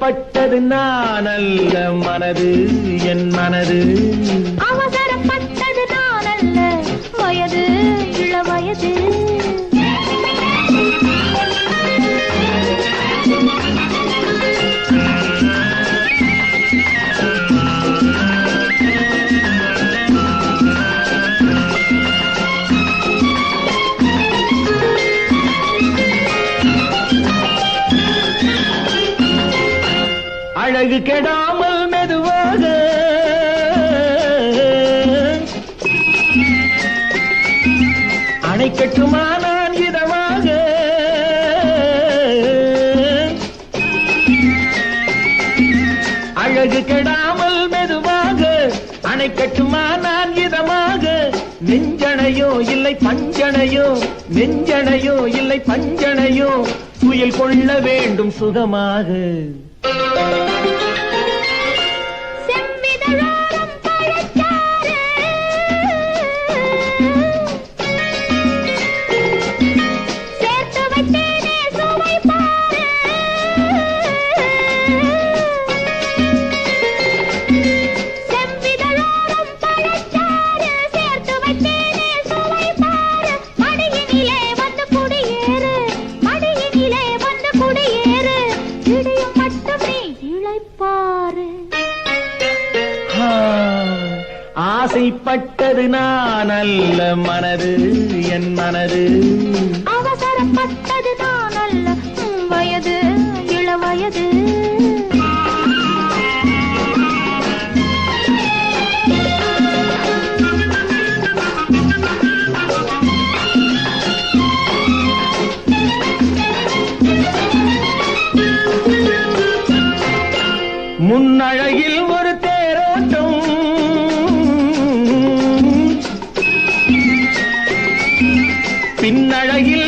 அவசரப்பட்டது நான் அல்ல மனது என் மனது அவசரப்பட்டது நான் அல்ல வயது இள வயது அழகு கெடாமல் மெதுவாக அணைக்கட்டுமா நான் இதமாக அழகு கெடாமல் மெதுவாக அணைக்கட்டுமா நான் இதமாக நெஞ்சணையோ இல்லை பஞ்சணையோ நெஞ்சணையோ இல்லை பஞ்சணையோ துயில் கொள்ள வேண்டும் சுகமாக செம்பிதழோரம் பழச்சாறு சேர்த்து வைத்தேனே சுவை பாரு செம்பிதழோரம் பழச்சாறு சேர்த்து வைத்தேனே சுவை பாரு மடியினிலே வந்து குடியேறு மடியினிலே வந்து குடியேறு இடியும் மட்டும் நீ இளைப்பாரு ஆசைப்பட்டது நான் அல்ல மனது என் மனது அவசரப்பட்டது நான் அல்ல வயது இள வயது முன்னழகில் ஒரு தேரோட்டம் பின்னழகில்